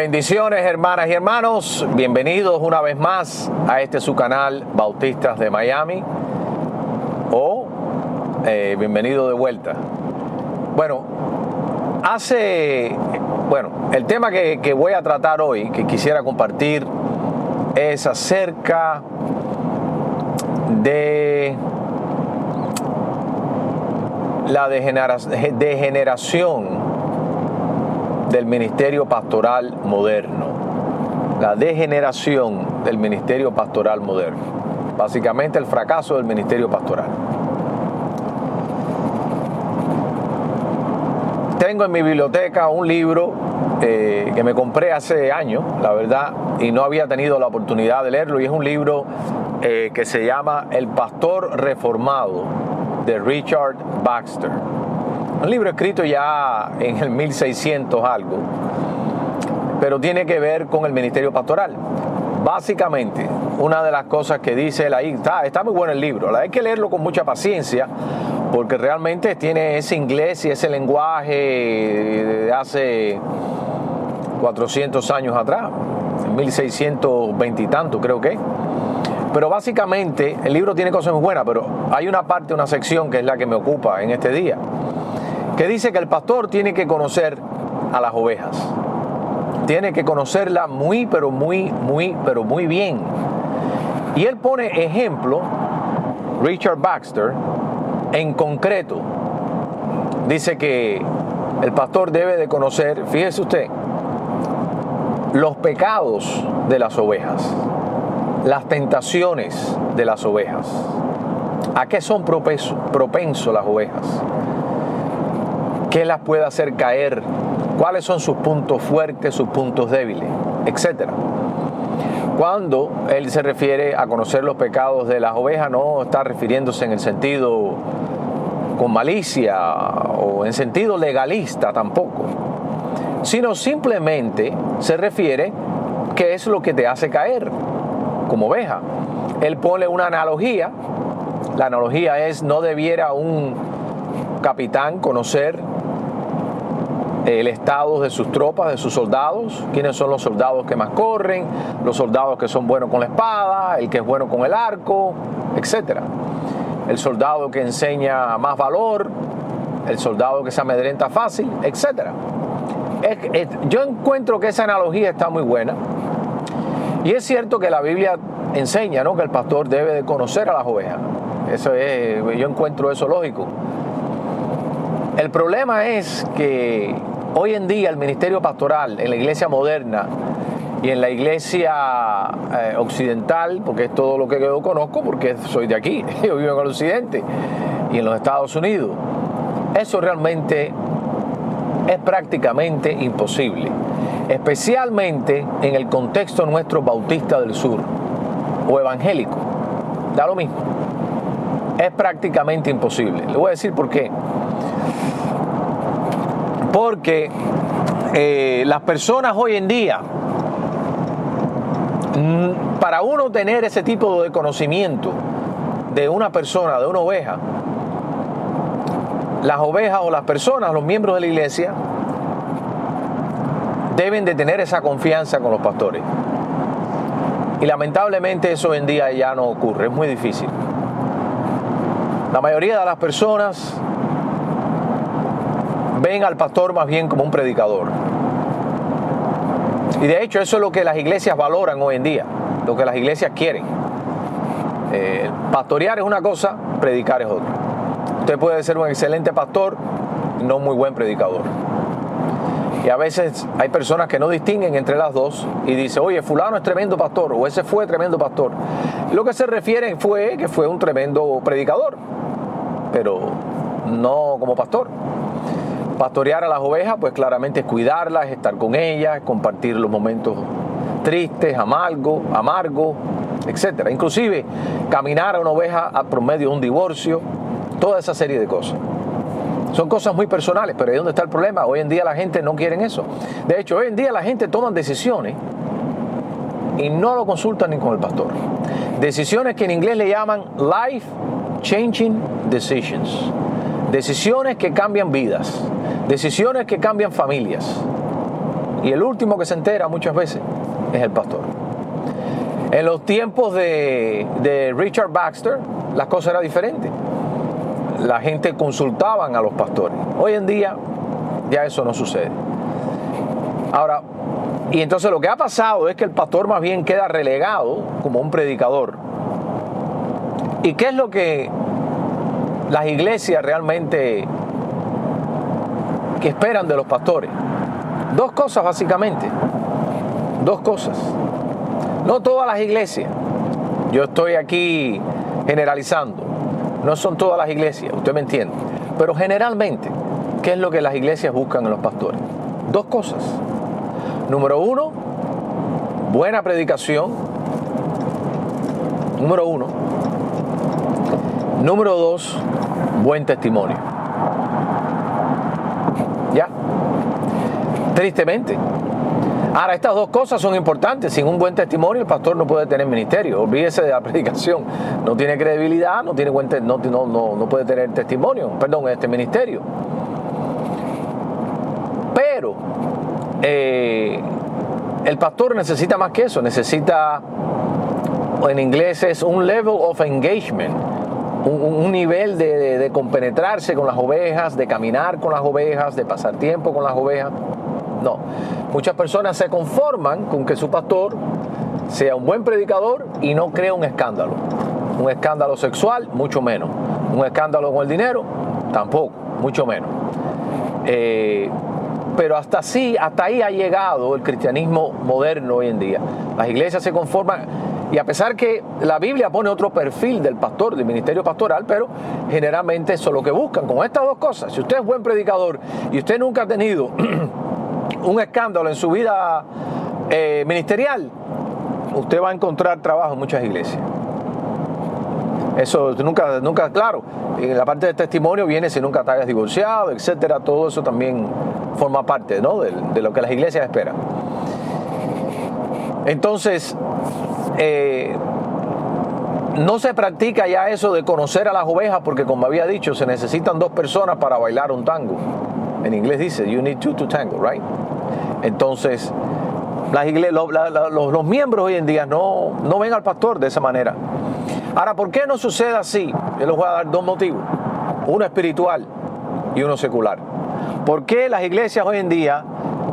Bendiciones, hermanas y hermanos, bienvenidos una vez más a este su canal Bautistas de Miami o bienvenido de vuelta. El tema que voy a tratar hoy, que quisiera compartir, es acerca de la degeneración del ministerio pastoral moderno. La degeneración del ministerio pastoral moderno. Básicamente el fracaso del ministerio pastoral. Tengo en mi biblioteca un libro que me compré hace años, la verdad, y no había tenido la oportunidad de leerlo, y es un libro que se llama El Pastor Reformado, de Richard Baxter. Un libro escrito ya en el 1600 algo, pero tiene que ver con el ministerio pastoral. Básicamente, una de las cosas que dice él ahí, está muy bueno el libro, hay que leerlo con mucha paciencia, porque realmente tiene ese inglés y ese lenguaje de hace 400 años atrás, 1620 y tanto creo que. Pero básicamente el libro tiene cosas muy buenas, pero hay una parte, una sección que es la que me ocupa en este día, que dice que el pastor tiene que conocer a las ovejas. Tiene que conocerlas muy bien. Y él pone ejemplo, Richard Baxter, en concreto. Dice que el pastor debe de conocer, fíjese usted, los pecados de las ovejas, las tentaciones de las ovejas. ¿A qué son propensos las ovejas? ¿Qué las puede hacer caer? ¿Cuáles son sus puntos fuertes, sus puntos débiles? Etcétera. Cuando él se refiere a conocer los pecados de las ovejas, no está refiriéndose en el sentido con malicia o en sentido legalista tampoco, sino simplemente se refiere qué es lo que te hace caer como oveja. Él pone una analogía. La analogía es: no debiera un capitán conocer el estado de sus tropas, de sus soldados, quiénes son los soldados que más corren, los soldados que son buenos con la espada, el que es bueno con el arco, etcétera. El soldado que enseña más valor, el soldado que se amedrenta fácil, etcétera. Yo encuentro que esa analogía está muy buena, y es cierto que la Biblia enseña, ¿no?, que el pastor debe de conocer a las ovejas. Yo encuentro eso lógico. El problema es que hoy en día el ministerio pastoral en la iglesia moderna y en la iglesia occidental, porque es todo lo que yo conozco, porque soy de aquí, yo vivo en el occidente y en los Estados Unidos, eso realmente es prácticamente imposible, especialmente en el contexto nuestro bautista del sur o evangélico, da lo mismo, es prácticamente imposible. Le voy a decir por qué. Porque las personas hoy en día, para uno tener ese tipo de conocimiento de una persona, de una oveja, las ovejas o las personas, los miembros de la iglesia, deben de tener esa confianza con los pastores. Y lamentablemente eso hoy en día ya no ocurre, es muy difícil. La mayoría de las personas ven al pastor más bien como un predicador. Y de hecho eso es lo que las iglesias valoran hoy en día, lo que las iglesias quieren. Pastorear es una cosa, predicar es otra. Usted puede ser un excelente pastor, no muy buen predicador. Y a veces hay personas que no distinguen entre las dos y dicen: oye, fulano es tremendo pastor, o ese fue tremendo pastor. Lo que se refiere fue que fue un tremendo predicador, pero no como pastor. Pastorear a las ovejas, pues claramente es cuidarlas, es estar con ellas, es compartir los momentos tristes, amargos, etcétera. Inclusive caminar a una oveja por medio de un divorcio, toda esa serie de cosas. Son cosas muy personales, pero ahí es donde está el problema. Hoy en día la gente no quiere eso. De hecho, hoy en día la gente toma decisiones y no lo consultan ni con el pastor. Decisiones que en inglés le llaman life changing decisions. Decisiones que cambian vidas. Decisiones que cambian familias. Y el último que se entera muchas veces es el pastor. En los tiempos de Richard Baxter, las cosas eran diferentes. La gente consultaban a los pastores. Hoy en día ya eso no sucede. Ahora, y entonces lo que ha pasado es que el pastor más bien queda relegado como un predicador. ¿Y qué es lo que las iglesias realmente que esperan de los pastores? Dos cosas básicamente. Dos cosas. No todas las iglesias. Yo estoy aquí generalizando. No son todas las iglesias, usted me entiende. Pero generalmente, ¿qué es lo que las iglesias buscan en los pastores? Dos cosas. Número uno, buena predicación. Número uno. Número dos, buen testimonio. ¿Ya? Tristemente. Ahora, estas dos cosas son importantes. Sin un buen testimonio, el pastor no puede tener ministerio. Olvídese de la predicación. No tiene credibilidad, no puede tener testimonio, ministerio. Pero el pastor necesita más que eso. Necesita, en inglés es un level of engagement. Un nivel de compenetrarse con las ovejas, de caminar con las ovejas, de pasar tiempo con las ovejas. No, muchas personas se conforman con que su pastor sea un buen predicador y no crea un escándalo. Un escándalo sexual, mucho menos. Un escándalo con el dinero, tampoco, mucho menos. Pero hasta ahí ha llegado el cristianismo moderno hoy en día. Las iglesias se conforman, y a pesar que la Biblia pone otro perfil del pastor, del ministerio pastoral, pero generalmente eso es lo que buscan, con estas dos cosas. Si usted es buen predicador y usted nunca ha tenido un escándalo en su vida ministerial, usted va a encontrar trabajo en muchas iglesias. Eso nunca, claro, en la parte de testimonio viene si nunca te hayas divorciado, etcétera. Todo eso también forma parte, ¿no?, de lo que las iglesias esperan. Entonces, no se practica ya eso de conocer a las ovejas, porque, como había dicho, se necesitan dos personas para bailar un tango. En inglés dice, you need two to tango, right? Entonces, los miembros hoy en día no ven al pastor de esa manera. Ahora, ¿por qué no sucede así? Yo les voy a dar dos motivos. Uno espiritual y uno secular. ¿Por qué las iglesias hoy en día,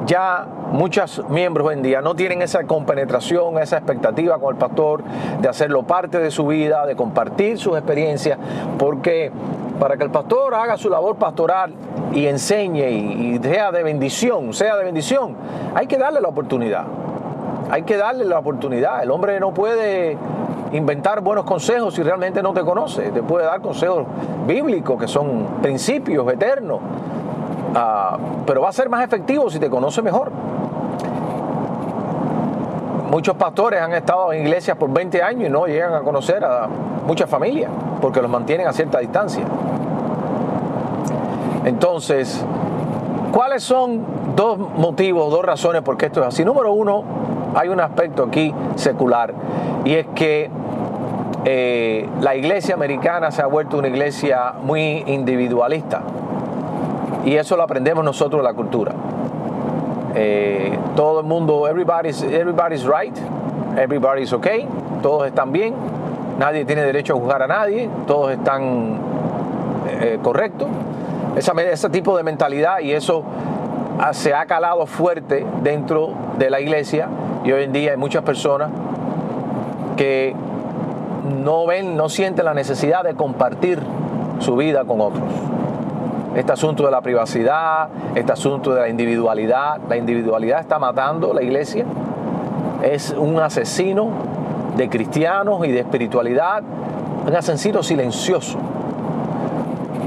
ya muchos miembros hoy en día, no tienen esa compenetración, esa expectativa con el pastor, de hacerlo parte de su vida, de compartir sus experiencias? Porque para que el pastor haga su labor pastoral y enseñe y sea de bendición, hay que darle la oportunidad. Hay que darle la oportunidad. El hombre no puede inventar buenos consejos si realmente no te conoce. Te puede dar consejos bíblicos que son principios eternos, pero va a ser más efectivo si te conoce mejor. Muchos pastores han estado en iglesias por 20 años y no llegan a conocer a muchas familias porque los mantienen a cierta distancia. Entonces, ¿cuáles son dos motivos, dos razones por qué esto es así? Número uno, hay un aspecto aquí secular, y es que la iglesia americana se ha vuelto una iglesia muy individualista, y eso lo aprendemos nosotros de la cultura. Todo el mundo, everybody's right, everybody's okay, todos están bien, nadie tiene derecho a juzgar a nadie, todos están correctos. Ese tipo de mentalidad, y eso se ha calado fuerte dentro de la iglesia, y hoy en día hay muchas personas que no sienten la necesidad de compartir su vida con otros. Este asunto de la privacidad, este asunto de la individualidad está matando la iglesia. Es un asesino de cristianos y de espiritualidad, un asesino silencioso.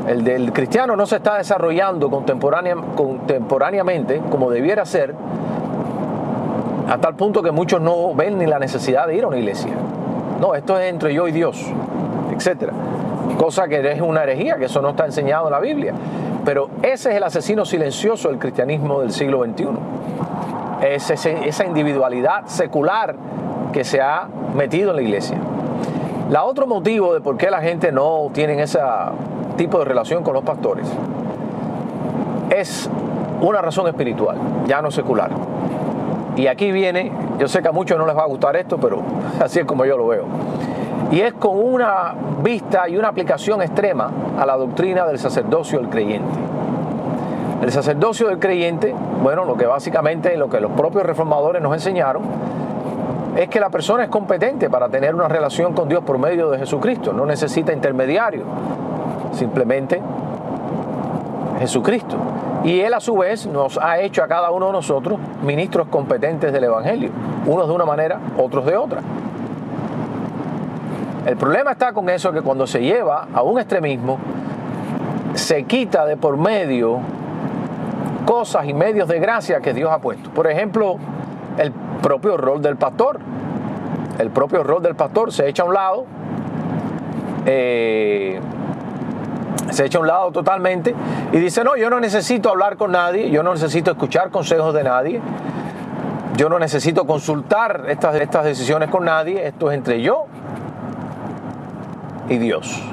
El del cristiano no se está desarrollando contemporáneamente como debiera ser, a tal punto que muchos no ven ni la necesidad de ir a una iglesia. No, esto es entre yo y Dios, etcétera. Cosa que es una herejía, que eso no está enseñado en la Biblia. Pero ese es el asesino silencioso del cristianismo del siglo XXI. Es esa individualidad secular que se ha metido en la iglesia. La otro motivo de por qué la gente no tiene ese tipo de relación con los pastores es una razón espiritual, ya no secular. Y aquí viene, yo sé que a muchos no les va a gustar esto, pero así es como yo lo veo. Y es con una vista y una aplicación extrema a la doctrina del sacerdocio del creyente. El sacerdocio del creyente, bueno, lo que básicamente, lo que los propios reformadores nos enseñaron, es que la persona es competente para tener una relación con Dios por medio de Jesucristo. No necesita intermediario, simplemente Jesucristo. Y Él a su vez nos ha hecho a cada uno de nosotros ministros competentes del Evangelio. Unos de una manera, otros de otra. El problema está con eso, que cuando se lleva a un extremismo, se quita de por medio cosas y medios de gracia que Dios ha puesto. Por ejemplo, el propio rol del pastor. El propio rol del pastor se echa a un lado. Se echa a un lado totalmente y dice: no, yo no necesito hablar con nadie, yo no necesito escuchar consejos de nadie, yo no necesito consultar estas decisiones con nadie, esto es entre yo y Dios.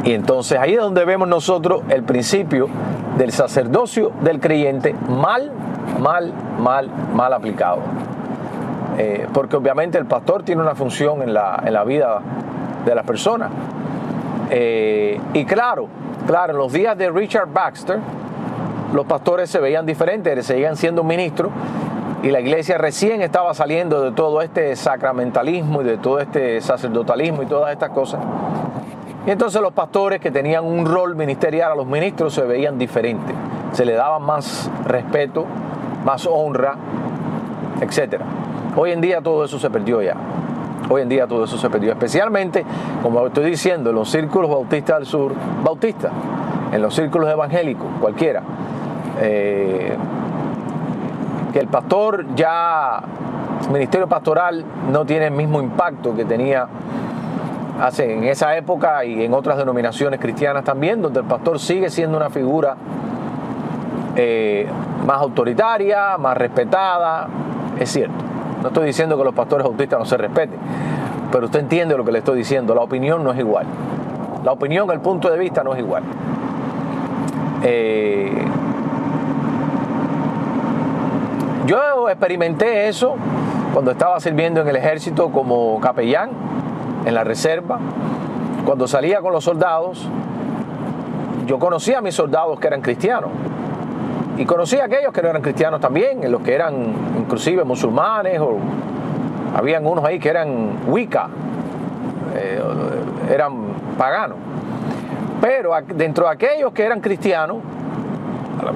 Y entonces ahí es donde vemos nosotros el principio del sacerdocio del creyente mal aplicado. Porque obviamente el pastor tiene una función en la vida de las personas. Y claro, en los días de Richard Baxter, los pastores se veían diferentes, seguían siendo ministros, y la iglesia recién estaba saliendo de todo este sacramentalismo y de todo este sacerdotalismo y todas estas cosas. Y entonces los pastores que tenían un rol ministerial a los ministros se veían diferentes, se le daba más respeto, más honra, etc. Hoy en día todo eso se perdió ya. Hoy en día todo eso se perdió, especialmente, como estoy diciendo, en los círculos bautistas del sur, bautistas, en los círculos evangélicos, cualquiera. Que el pastor ya, el ministerio pastoral no tiene el mismo impacto que tenía en esa época y en otras denominaciones cristianas también, donde el pastor sigue siendo una figura más autoritaria, más respetada. Es cierto, no estoy diciendo que los pastores bautistas no se respeten, pero usted entiende lo que le estoy diciendo. La opinión no es igual. La opinión, el punto de vista no es igual. Yo experimenté eso cuando estaba sirviendo en el ejército como capellán en la reserva. Cuando salía con los soldados, yo conocía a mis soldados que eran cristianos y conocía a aquellos que no eran cristianos también, en los que eran inclusive musulmanes, o habían unos ahí que eran Wicca, eran paganos. Pero dentro de aquellos que eran cristianos,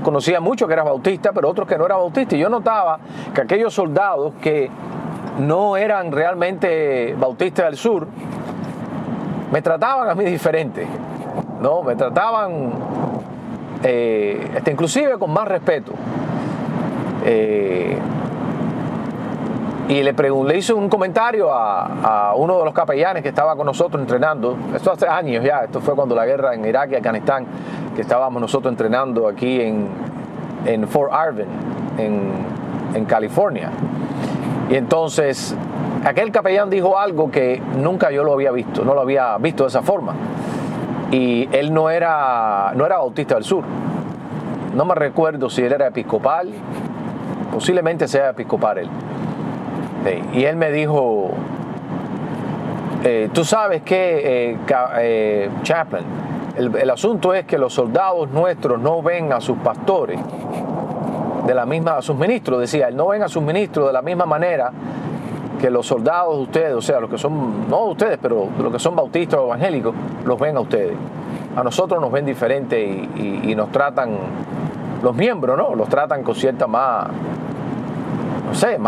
conocía muchos que eran bautistas, pero otros que no eran bautistas. Y yo notaba que aquellos soldados que no eran realmente bautistas del sur, me trataban a mí diferente, ¿no? Me trataban inclusive con más respeto. Y le hice un comentario a uno de los capellanes que estaba con nosotros entrenando. Esto hace años ya, esto fue cuando la guerra en Irak y Afganistán, que estábamos nosotros entrenando aquí en Fort Irwin, en California. Y entonces aquel capellán dijo algo que nunca yo lo había visto, no lo había visto de esa forma. Y él no era bautista del sur. No me recuerdo si él era episcopal, posiblemente sea episcopal él. Y él me dijo: tú sabes que, Chaplain, el asunto es que los soldados nuestros no ven a sus pastores a sus ministros, decía él, no ven a sus ministros de la misma manera que los soldados de ustedes, o sea, los que son, no ustedes, pero los que son bautistas o evangélicos, los ven a ustedes. A nosotros nos ven diferente y nos tratan, los miembros, ¿no? Los tratan con cierta más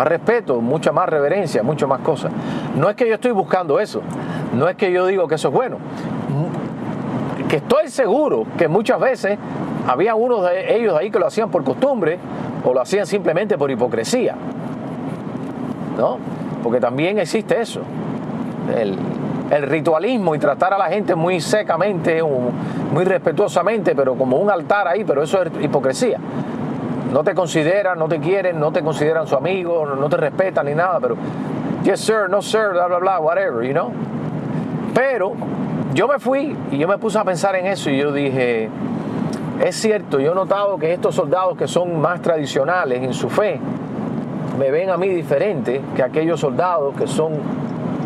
respeto, mucha más reverencia, muchas más cosas. No es que yo estoy buscando eso, no es que yo digo que eso es bueno, que estoy seguro que muchas veces había unos de ellos ahí que lo hacían por costumbre o lo hacían simplemente por hipocresía, ¿no? Porque también existe eso, el ritualismo y tratar a la gente muy secamente, muy respetuosamente, pero como un altar ahí, pero eso es hipocresía. No te consideran, no te quieren, no te consideran su amigo, no te respetan ni nada, pero yes sir, no sir, bla bla bla, whatever, you know. Pero yo me fui y yo me puse a pensar en eso y yo dije, Es cierto, yo he notado que estos soldados que son más tradicionales en su fe me ven a mí diferente que aquellos soldados que son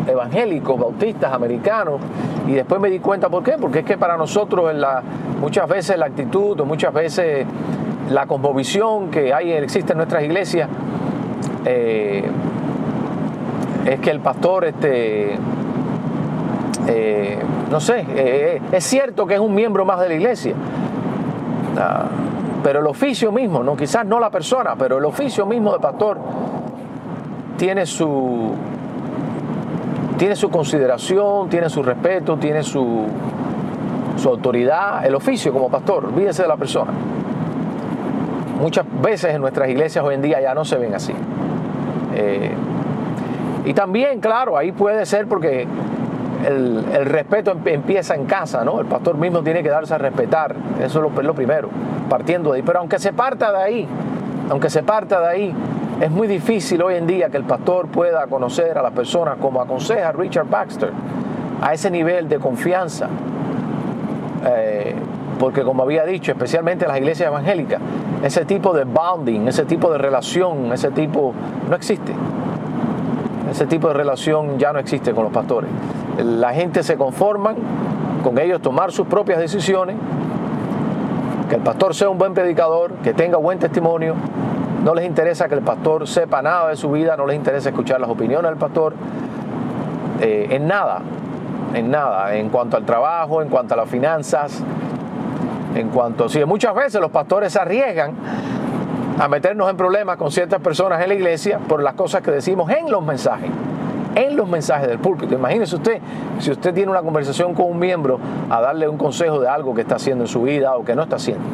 evangélicos, bautistas, americanos, y después me di cuenta por qué, porque es que para nosotros muchas veces la actitud o muchas veces la cosmovisión que existe en nuestras iglesias es que el pastor no sé, es cierto que es un miembro más de la iglesia, pero el oficio mismo, no, quizás no la persona, pero el oficio mismo de pastor tiene su consideración, tiene su respeto, tiene su autoridad. El oficio como pastor, olvídese de la persona. Muchas veces en nuestras iglesias hoy en día ya no se ven así. Y también, claro, ahí puede ser porque el respeto empieza en casa, ¿no? El pastor mismo tiene que darse a respetar, eso es lo primero, partiendo de ahí. Pero aunque se parta de ahí, es muy difícil hoy en día que el pastor pueda conocer a las personas como aconseja Richard Baxter, a ese nivel de confianza. Porque como había dicho, especialmente en las iglesias evangélicas, ese tipo de bonding, ese tipo de relación, no existe. Ese tipo de relación ya no existe con los pastores. La gente se conforma con ellos tomar sus propias decisiones, que el pastor sea un buen predicador, que tenga buen testimonio. No les interesa que el pastor sepa nada de su vida, no les interesa escuchar las opiniones del pastor, en nada, en cuanto al trabajo, en cuanto a las finanzas, muchas veces los pastores se arriesgan a meternos en problemas con ciertas personas en la iglesia por las cosas que decimos en los mensajes del púlpito. Imagínese usted, si usted tiene una conversación con un miembro, a darle un consejo de algo que está haciendo en su vida o que no está haciendo.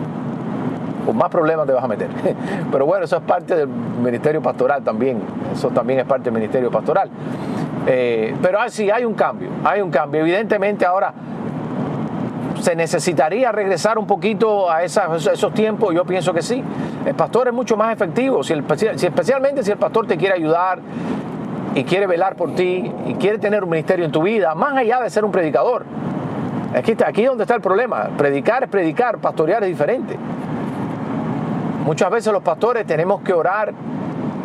Con más problemas te vas a meter. Pero bueno, eso es parte del ministerio pastoral también. Eso también es parte del ministerio pastoral. Pero sí, hay un cambio. Evidentemente ahora se necesitaría regresar un poquito a esos tiempos. Yo pienso que sí. El pastor es mucho más efectivo. Especialmente si el pastor te quiere ayudar y quiere velar por ti y quiere tener un ministerio en tu vida, más allá de ser un predicador. Aquí es donde está el problema. Predicar es predicar, pastorear es diferente. Muchas veces los pastores tenemos que orar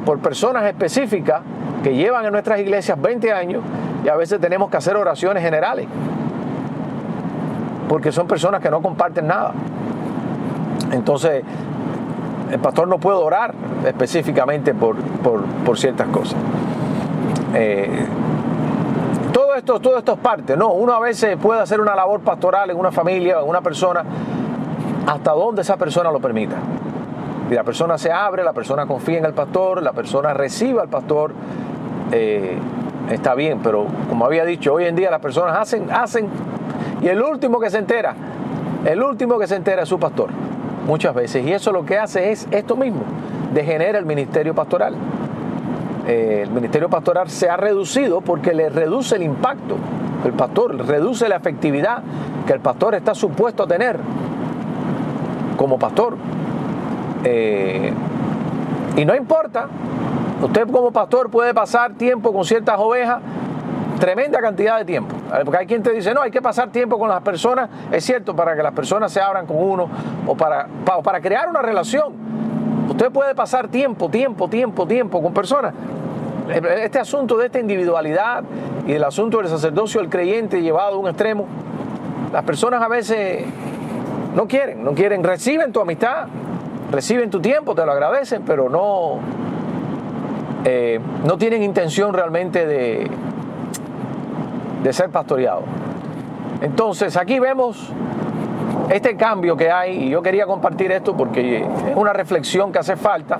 por personas específicas que llevan en nuestras iglesias 20 años y a veces tenemos que hacer oraciones generales porque son personas que no comparten nada. Entonces, el pastor no puede orar específicamente por ciertas cosas. Todo esto es parte, ¿no? Uno a veces puede hacer una labor pastoral en una familia, en una persona, hasta donde esa persona lo permita. Y la persona se abre, la persona confía en el pastor, la persona recibe al pastor, está bien, pero como había dicho, hoy en día las personas hacen, y el último que se entera es su pastor, muchas veces, y eso lo que hace es esto mismo, degenera el ministerio pastoral. El ministerio pastoral se ha reducido porque le reduce el impacto, el pastor reduce la efectividad que el pastor está supuesto a tener como pastor. Y no importa, usted como pastor puede pasar tiempo con ciertas ovejas, tremenda cantidad de tiempo, porque hay quien te dice, no, hay que pasar tiempo con las personas, es cierto, para que las personas se abran con uno o para crear una relación. Usted puede pasar tiempo con personas. Este asunto de esta individualidad y el asunto del sacerdocio del creyente llevado a un extremo, las personas a veces no quieren, reciben tu amistad, reciben tu tiempo, te lo agradecen, pero no tienen intención realmente de ser pastoreados. Entonces aquí vemos este cambio que hay, y yo quería compartir esto porque es una reflexión que hace falta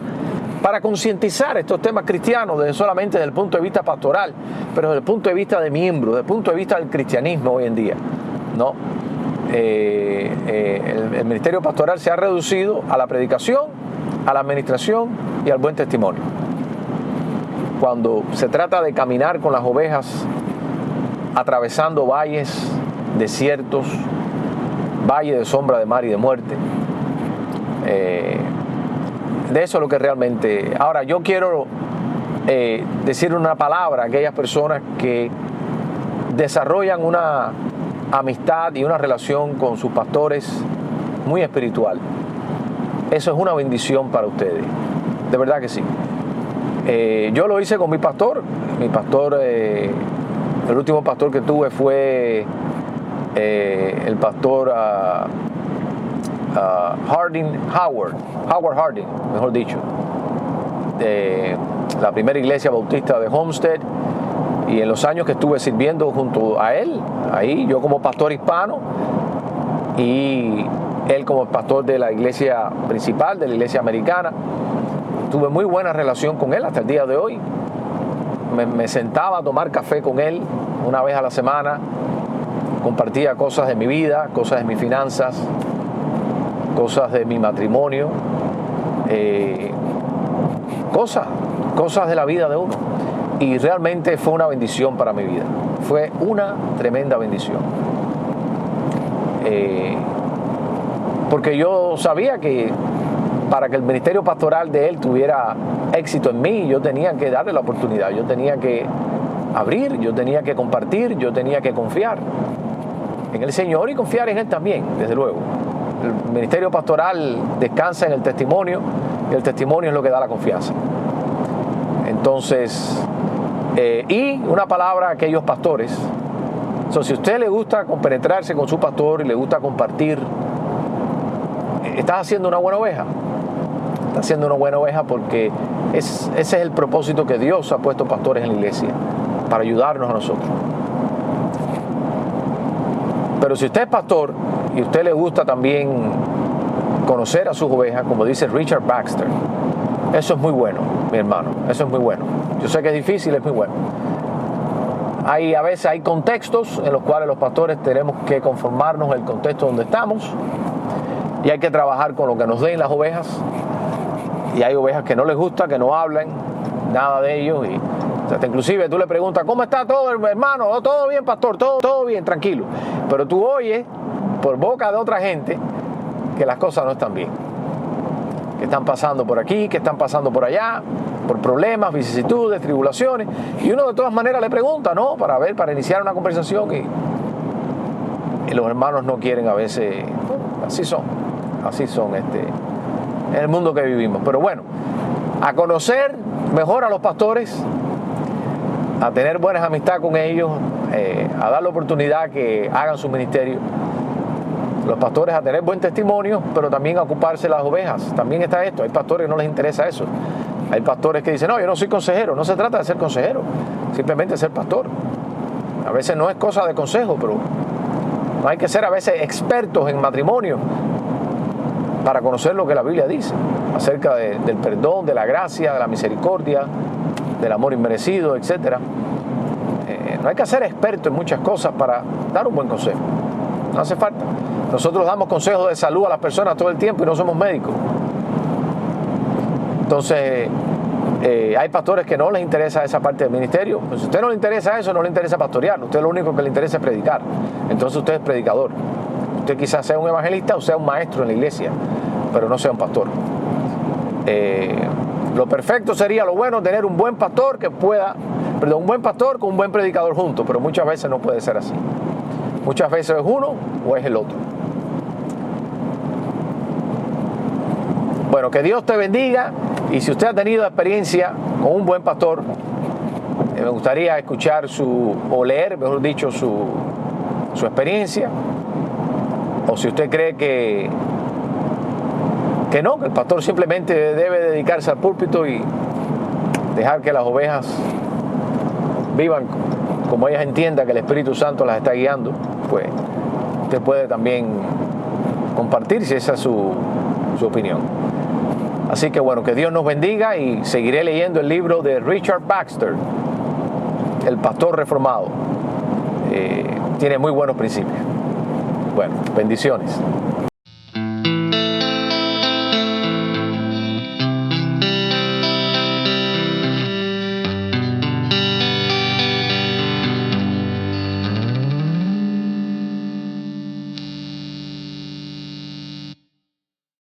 para concientizar estos temas cristianos, solamente desde el punto de vista pastoral, pero desde el punto de vista de miembro, desde el punto de vista del cristianismo hoy en día, ¿no? El ministerio pastoral se ha reducido a la predicación, a la administración y al buen testimonio. Cuando se trata de caminar con las ovejas atravesando valles, desiertos, valle de sombra de mar y de muerte, de eso es lo que realmente... Ahora, yo quiero decir una palabra a aquellas personas que desarrollan una amistad y una relación con sus pastores muy espiritual. Eso es una bendición para ustedes, de verdad que sí. Yo lo hice con mi pastor. El último pastor que tuve fue el pastor Howard Harding, mejor dicho, de la primera iglesia bautista de Homestead. Y en los años que estuve sirviendo junto a él, ahí yo como pastor hispano y él como pastor de la iglesia principal, de la iglesia americana, tuve muy buena relación con él hasta el día de hoy. Me sentaba a tomar café con él una vez a la semana, compartía cosas de mi vida, cosas de mis finanzas, cosas de mi matrimonio, cosas de la vida de uno. Y realmente fue una bendición para mi vida. Fue una tremenda bendición. Porque yo sabía que para que el ministerio pastoral de él tuviera éxito en mí, yo tenía que darle la oportunidad, yo tenía que abrir, yo tenía que compartir, yo tenía que confiar en el Señor y confiar en Él también, desde luego. El ministerio pastoral descansa en el testimonio y el testimonio es lo que da la confianza. Entonces, y una palabra a aquellos pastores. Si a usted le gusta compenetrarse con su pastor y le gusta compartir, estás haciendo una buena oveja. Estás haciendo una buena oveja porque ese es el propósito que Dios ha puesto pastores en la iglesia, para ayudarnos a nosotros. Pero si usted es pastor y a usted le gusta también conocer a sus ovejas, como dice Richard Baxter, eso es muy bueno, mi hermano, eso es muy bueno. Yo sé que es difícil, es muy bueno. A veces hay contextos en los cuales los pastores tenemos que conformarnos en el contexto donde estamos y hay que trabajar con lo que nos den las ovejas. Y hay ovejas que no les gusta, que no hablan nada de ellos. Y hasta inclusive tú le preguntas, ¿cómo está todo, hermano? Oh, todo bien, pastor, todo bien, tranquilo. Pero tú oyes por boca de otra gente que las cosas no están bien. Que están pasando por aquí, que están pasando por allá, por problemas, vicisitudes, tribulaciones. Y uno de todas maneras le pregunta, ¿no? Para iniciar una conversación. Y los hermanos no quieren a veces. Así son en el mundo que vivimos. Pero bueno, a conocer mejor a los pastores, a tener buenas amistades con ellos, a dar la oportunidad que hagan su ministerio. Los pastores a tener buen testimonio, pero también a ocuparse de las ovejas. También está esto. Hay pastores que no les interesa eso. Hay pastores que dicen, no, yo no soy consejero. No se trata de ser consejero, simplemente de ser pastor. A veces no es cosa de consejo, pero no hay que ser a veces expertos en matrimonio para conocer lo que la Biblia dice acerca del perdón, de la gracia, de la misericordia, del amor inmerecido, etc. No hay que ser experto en muchas cosas para dar un buen consejo. No hace falta. Nosotros damos consejos de salud a las personas todo el tiempo y no somos médicos. Entonces, hay pastores que no les interesa esa parte del ministerio. Pues si a usted no le interesa eso, no le interesa pastorear. A usted lo único que le interesa es predicar. Entonces usted es predicador. Usted quizás sea un evangelista o sea un maestro en la iglesia, pero no sea un pastor. Lo perfecto sería, lo bueno, tener un buen pastor un buen pastor con un buen predicador juntos, pero muchas veces no puede ser así. Muchas veces es uno o es el otro. Bueno, que Dios te bendiga, y si usted ha tenido experiencia con un buen pastor, me gustaría escuchar o leer, mejor dicho, su experiencia. O si usted cree que el pastor simplemente debe dedicarse al púlpito y dejar que las ovejas vivan como ellas entiendan que el Espíritu Santo las está guiando, pues usted puede también compartir si esa es su opinión. Así que bueno, que Dios nos bendiga, y seguiré leyendo el libro de Richard Baxter, El Pastor Reformado. Tiene muy buenos principios. Bueno, bendiciones.